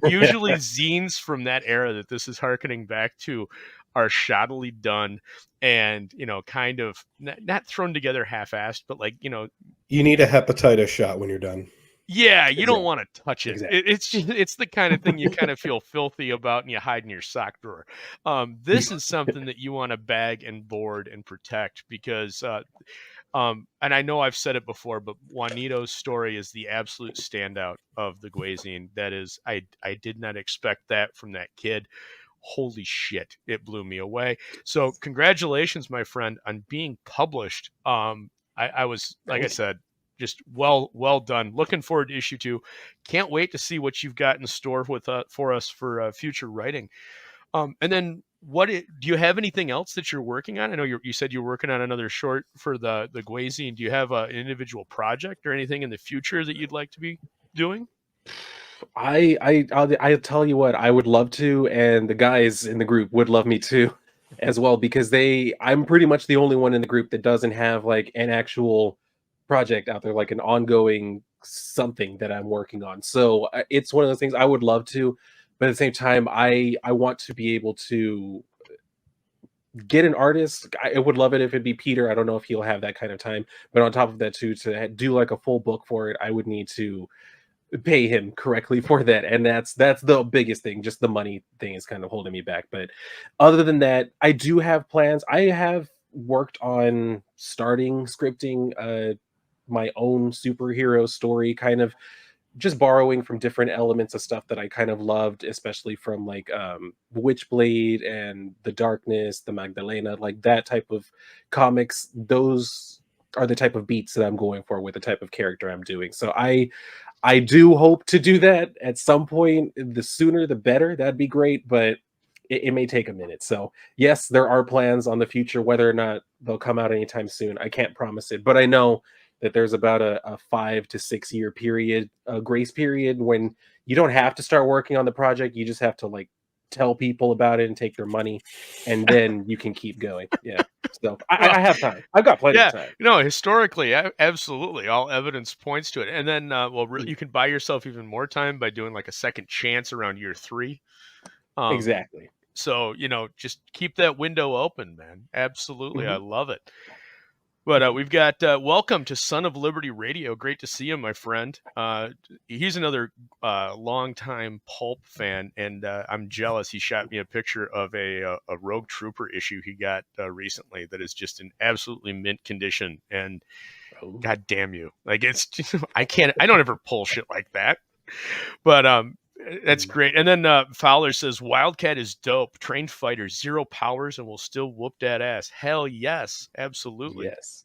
[SPEAKER 1] Usually zines from that era that this is hearkening back to are shoddily done and, kind of not thrown together half-assed, but like,
[SPEAKER 2] you need a hepatitis shot when you're done.
[SPEAKER 1] Yeah, you don't want to touch it.
[SPEAKER 3] Exactly.
[SPEAKER 1] It's the kind of thing you kind of feel filthy about and you hide in your sock drawer. This is something that you want to bag and board and protect because, and I know I've said it before, but Juanito's story is the absolute standout of the Guazine. That is, I did not expect that from that kid. Holy shit, it blew me away. So congratulations, my friend, on being published. I was, like I said, just well done. Looking forward to issue 2. Can't wait to see what you've got in store with for us for future writing. And then do you have anything else that you're working on? I know you said you're working on another short for the Guazine. Do you have an individual project or anything in the future that you'd like to be doing?
[SPEAKER 3] I'll tell you what, I would love to, and the guys in the group would love me too as well, because I'm pretty much the only one in the group that doesn't have like an actual project out there, like an ongoing something that I'm working on. So it's one of those things I would love to, but at the same time, I want to be able to get an artist. I would love it if it'd be Peter. I don't know if he'll have that kind of time, but on top of that too, to do like a full book for it, I would need to pay him correctly for that, and that's the biggest thing. Just the money thing is kind of holding me back, but other than that, I do have plans. I have worked on starting scripting my own superhero story, kind of just borrowing from different elements of stuff that I kind of loved, especially from like Witchblade and The Darkness, the Magdalena, like that type of comics. Those are the type of beats that I'm going for with the type of character I'm doing. So I do hope to do that at some point. The sooner the better. That'd be great. But it may take a minute. So yes, there are plans on the future. Whether or not they'll come out anytime soon, I can't promise it, but I know that there's about a 5 to 6 year period, a grace period, when you don't have to start working on the project. You just have to like tell people about it and take their money, and then you can keep going. Yeah. So I have time. I've got plenty of time.
[SPEAKER 1] Historically, absolutely, all evidence points to it. And then, you can buy yourself even more time by doing like a second chance around year 3.
[SPEAKER 3] Exactly.
[SPEAKER 1] So, just keep that window open, man. Absolutely. I love it. But we've got welcome to Son of Liberty Radio. Great to see you, my friend. He's another longtime pulp fan, and I'm jealous. He shot me a picture of a Rogue Trooper issue he got recently that is just in absolutely mint condition. And God damn you, like it's I don't ever pull shit like that. But that's great. And then Fowler says Wildcat is dope. Trained fighter, 0 powers, and will still whoop that ass. Hell yes, absolutely.
[SPEAKER 3] Yes.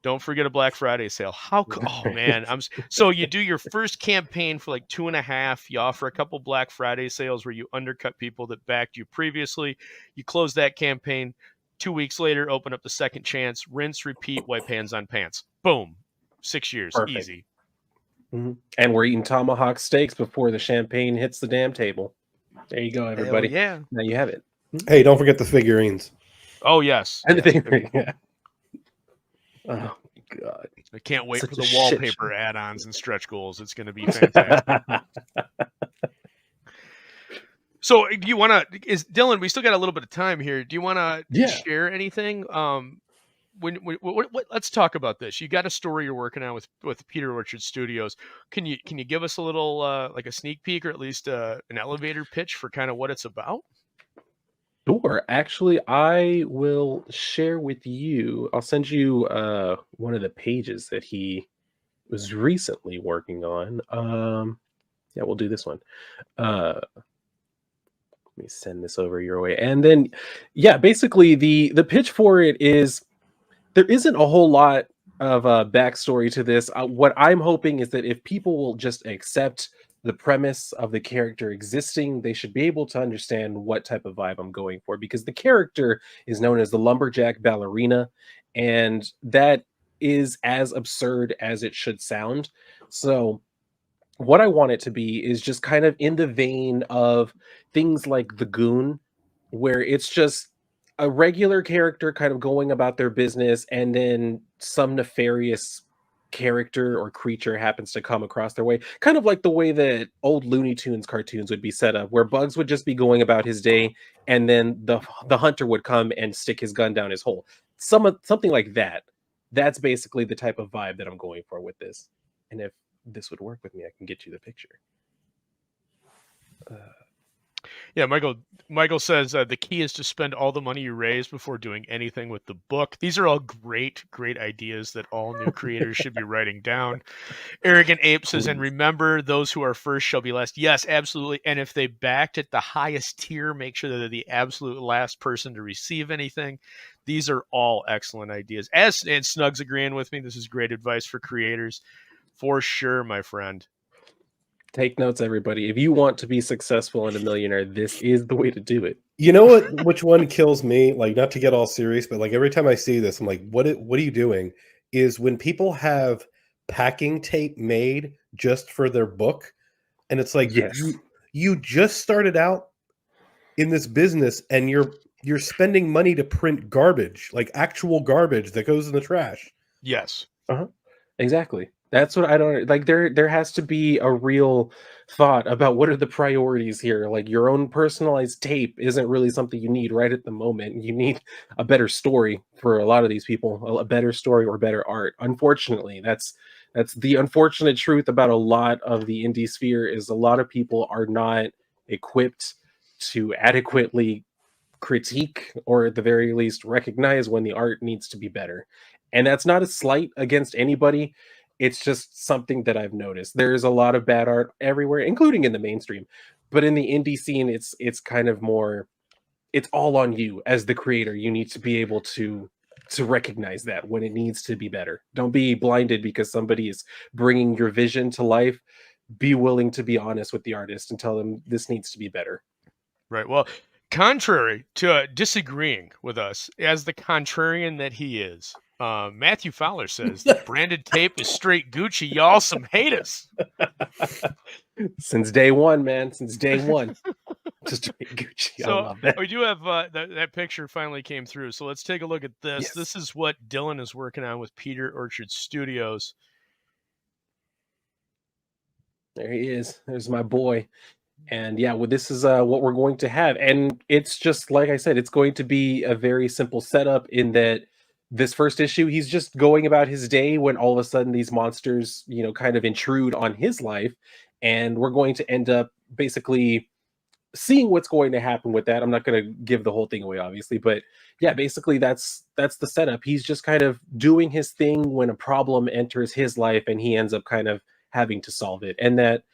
[SPEAKER 1] Don't forget a Black Friday sale. Oh man, so you do your first campaign for like 2.5. You offer a couple Black Friday sales where you undercut people that backed you previously. You close that campaign. 2 weeks later, open up the second chance. Rinse, repeat. Wipe hands on pants. Boom. 6 years.
[SPEAKER 3] Perfect.
[SPEAKER 1] Easy.
[SPEAKER 3] And we're eating tomahawk steaks before the champagne hits the damn table. There you go, everybody.
[SPEAKER 1] Hell yeah.
[SPEAKER 3] Now you have it.
[SPEAKER 2] Hey, don't forget the figurines.
[SPEAKER 1] Oh yes.
[SPEAKER 3] And the figurine. Yeah. Oh my God.
[SPEAKER 1] I can't wait
[SPEAKER 3] Such
[SPEAKER 1] for
[SPEAKER 3] a
[SPEAKER 1] the
[SPEAKER 3] shit
[SPEAKER 1] wallpaper add-ons and stretch goals. It's going to be fantastic. So do you want to, Dylan, we still got a little bit of time here. Do you want to share anything? Let's talk about this. You got a story you're working on with Peter Orchard Studios. Can you give us a little like a sneak peek, or at least an elevator pitch for kind of what it's about?
[SPEAKER 3] Sure. Actually, I will share with you. I'll send you one of the pages that he was recently working on. Yeah, we'll do this one. Let me send this over your way. And then, yeah, basically the pitch for it is there isn't a whole lot of backstory to this. What I'm hoping is that if people will just accept the premise of the character existing, they should be able to understand what type of vibe I'm going for, because the character is known as the lumberjack ballerina, and that is as absurd as it should sound. So what I want it to be is just kind of in the vein of things like The Goon, where it's just a regular character kind of going about their business, and then some nefarious character or creature happens to come across their way, kind of like the way that old Looney Tunes cartoons would be set up, where Bugs would just be going about his day, and then the hunter would come and stick his gun down his hole. Something like that. That's basically the type of vibe that I'm going for with this. And if this would work with me, I can get you the picture.
[SPEAKER 1] Yeah, Michael says the key is to spend all the money you raise before doing anything with the book. These are all great ideas that all new creators should be writing down. Arrogant Ape says, and remember, those who are first shall be last. Yes, absolutely. And if they backed at the highest tier, make sure that they're the absolute last person to receive anything. These are all excellent ideas. And Snug's agreeing with me. This is great advice for creators. For sure, my friend.
[SPEAKER 3] Take notes, everybody. If you want to be successful and a millionaire, this is the way to do it.
[SPEAKER 2] You know what? Which one kills me? Like, not to get all serious, but like every time I see this, I'm like, what are you doing? Is when people have packing tape made just for their book, and it's like,
[SPEAKER 3] yes,
[SPEAKER 2] you just started out in this business, and you're spending money to print garbage, like actual garbage that goes in the trash.
[SPEAKER 1] Yes.
[SPEAKER 3] Exactly. That's what I don't like. There has to be a real thought about what are the priorities here. Like, your own personalized tape isn't really something you need right at the moment. You need a better story for a lot of these people, a better story or better art. Unfortunately, that's the unfortunate truth about a lot of the indie sphere, is a lot of people are not equipped to adequately critique, or at the very least recognize when the art needs to be better. And that's not a slight against anybody. It's just something that I've noticed. There's a lot of bad art everywhere, including in the mainstream. But in the indie scene, it's kind of more, it's all on you as the creator. You need to be able to recognize that when it needs to be better. Don't be blinded because somebody is bringing your vision to life. Be willing to be honest with the artist and tell them this needs to be better.
[SPEAKER 1] Right. Well, contrary to disagreeing with us, as the contrarian that he is, Matthew Fowler says that branded tape is straight Gucci. Y'all some haters.
[SPEAKER 3] Since day one, man. Since day one. Just Gucci.
[SPEAKER 1] So
[SPEAKER 3] I love that.
[SPEAKER 1] we do have that picture finally came through. So let's take a look at this.
[SPEAKER 3] Yes.
[SPEAKER 1] This is what Dylan is working on with Peter Orchard Studios.
[SPEAKER 3] There he is. There's my boy. And yeah, well, this is what we're going to have. And it's just, like I said, it's going to be a very simple setup in that this first issue, he's just going about his day when all of a sudden these monsters, you know, kind of intrude on his life. And we're going to end up basically seeing what's going to happen with that. I'm not going to give the whole thing away, obviously, but yeah, basically that's the setup. He's just kind of doing his thing when a problem enters his life and he ends up kind of having to solve it. And that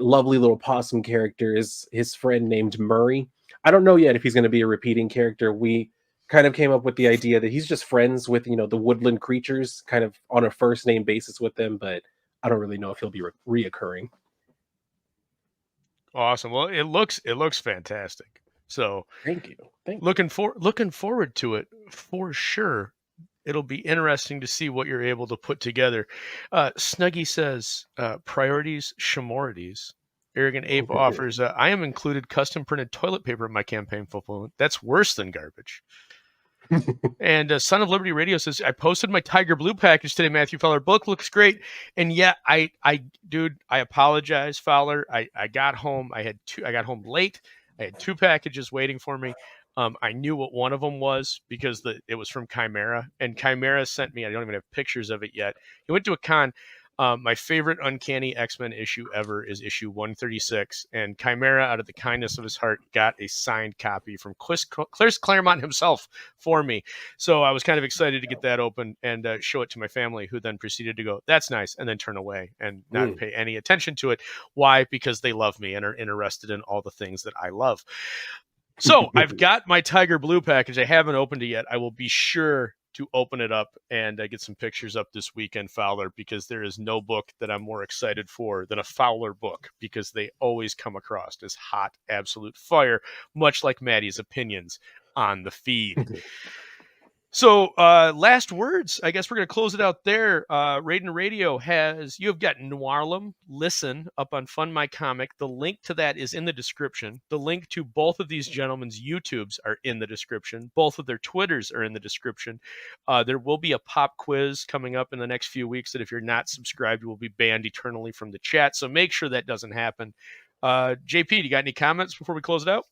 [SPEAKER 3] lovely little possum character is his friend named Murray. I don't know yet if he's going to be a repeating character. We kind of came up with the idea that he's just friends with, you know, the woodland creatures, kind of on a first name basis with them, but I don't really know if he'll be reoccurring.
[SPEAKER 1] Awesome. Well, it looks fantastic. So
[SPEAKER 3] thank you.
[SPEAKER 1] Looking forward to it for sure. It'll be interesting to see what you're able to put together. Snuggy says, priorities, shimorities. Arrogant Ape offers, I am included custom printed toilet paper in my campaign fulfillment. That's worse than garbage. And Son of Liberty Radio says, I posted my Tiger Blue package today, Matthew Fowler. Book looks great. And yeah, I apologize, Fowler. I got home. I got home late. I had 2 packages waiting for me. I knew what one of them was because it was from Chimera, and Chimera sent me, I don't even have pictures of it yet. He went to a con. My favorite Uncanny X-Men issue ever is issue 136, and Chimera, out of the kindness of his heart, got a signed copy from Chris Claremont himself for me. So I was kind of excited to get that open and show it to my family, who then proceeded to go, that's nice, and then turn away and not pay any attention to it. Why? Because they love me and are interested in all the things that I love. So I've got my Tiger Blue package. I haven't opened it yet. I will be sure to open it up and get some pictures up this weekend, Fowler, because there is no book that I'm more excited for than a Fowler book, because they always come across as hot, absolute fire, much like Maddie's opinions on the feed. So last words, I guess we're going to close it out there. RaidenRadio you have got Noirlum Listen up on Fund My Comic. The link to that is in the description. The link to both of these gentlemen's YouTubes are in the description. Both of their Twitters are in the description. There will be a pop quiz coming up in the next few weeks that if you're not subscribed, you will be banned eternally from the chat. So make sure that doesn't happen. JP, do you got any comments before we close it out?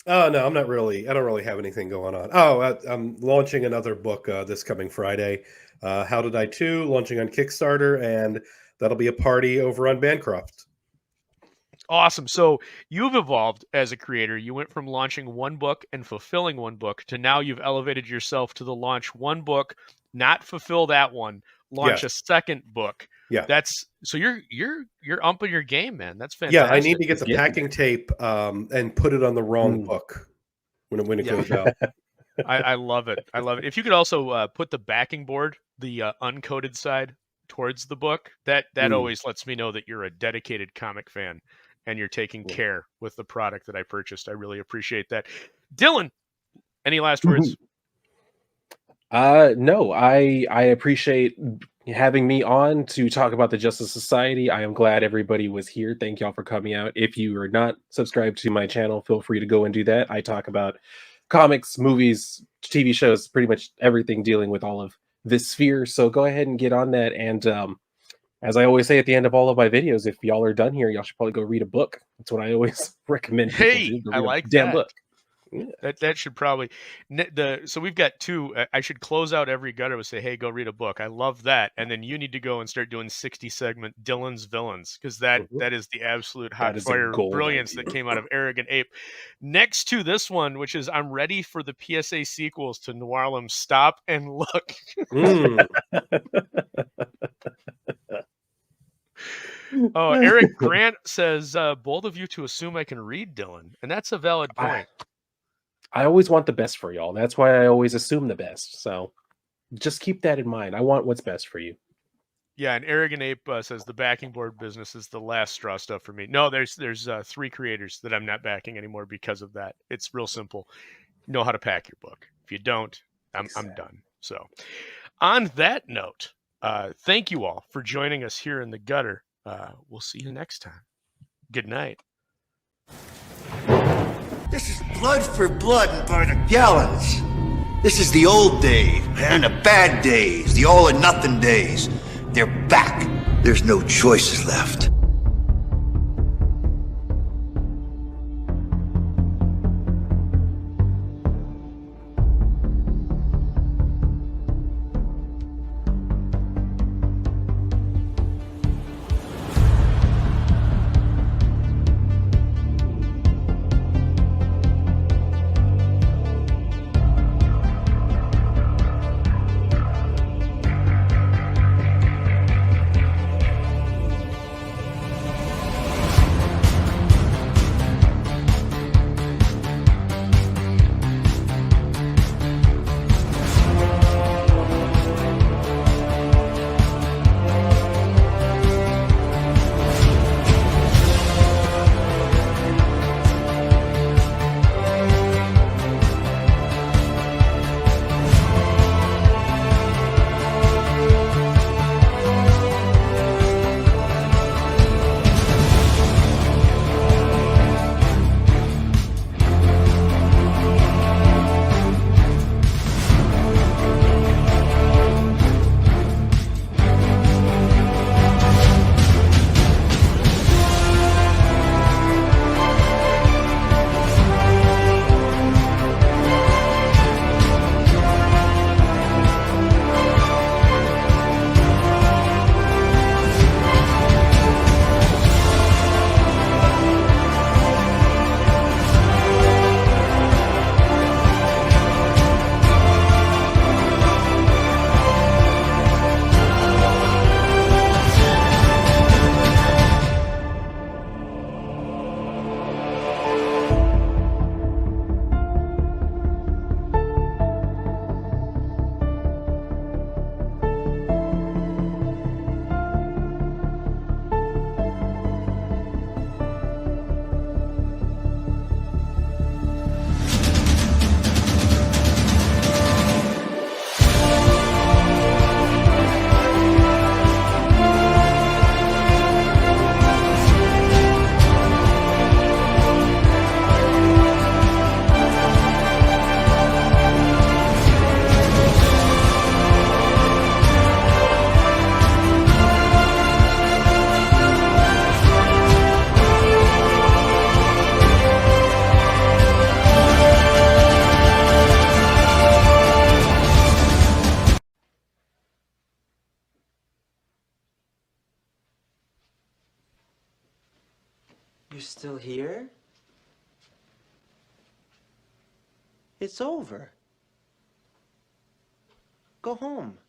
[SPEAKER 2] Oh, no, I don't really have anything going on. Oh, I'm launching another book this coming Friday. How Did I 2, launching on Kickstarter, and that'll be a party over on Bancroft.
[SPEAKER 1] Awesome. So you've evolved as a creator. You went from launching one book and fulfilling one book to now you've elevated yourself to the launch one book, not fulfill that one, launch a second book.
[SPEAKER 2] Yeah.
[SPEAKER 1] So you're upping your game, man. That's fantastic.
[SPEAKER 2] Yeah, I need to get the packing tape and put it on the wrong book when it goes out.
[SPEAKER 1] I love it. I love it. If you could also put the backing board, the uncoded side, towards the book, that always lets me know that you're a dedicated comic fan and you're taking care with the product that I purchased. I really appreciate that. Dylan, any last words?
[SPEAKER 3] No, I appreciate having me on to talk about the Justice Society. I am glad everybody was here. Thank y'all for coming out. If you are not subscribed to my channel, feel free to go and do that. I talk about comics, movies, TV shows, pretty much everything dealing with all of this sphere. So go ahead and get on that. And as I always say at the end of all of my videos, if y'all are done here, y'all should probably go read a book. That's what I always recommend.
[SPEAKER 1] Hey, I like
[SPEAKER 3] damn
[SPEAKER 1] that.
[SPEAKER 3] book.
[SPEAKER 1] Yeah. That should probably so we've got 2. I should close out every gutter with say, hey, go read a book. I love that. And then you need to go and start doing 60 segment Dylan's Villains, because that is the absolute hot fire brilliance that came out of Arrogant Ape. Next to this one, which is I'm ready for the PSA sequels to Noirlum Stop and Look. Oh, Eric Grant says both of you to assume I can read, Dylan, and that's a valid point.
[SPEAKER 3] I always want the best for y'all. That's why I always assume the best. So just keep that in mind. I want what's best for you.
[SPEAKER 1] Yeah, and Arrogant Ape says the backing board business is the last straw stuff for me. No, there's 3 creators that I'm not backing anymore because of that. It's real simple. Know how to pack your book. If you don't, I'm done. So, on that note, thank you all for joining us here in the gutter. We'll see you next time. Good night.
[SPEAKER 4] This is blood for blood and by the gallons. This is the old days, man, the bad days, the all or nothing days. They're back. There's no choices left.
[SPEAKER 5] You're still here? It's over. Go home.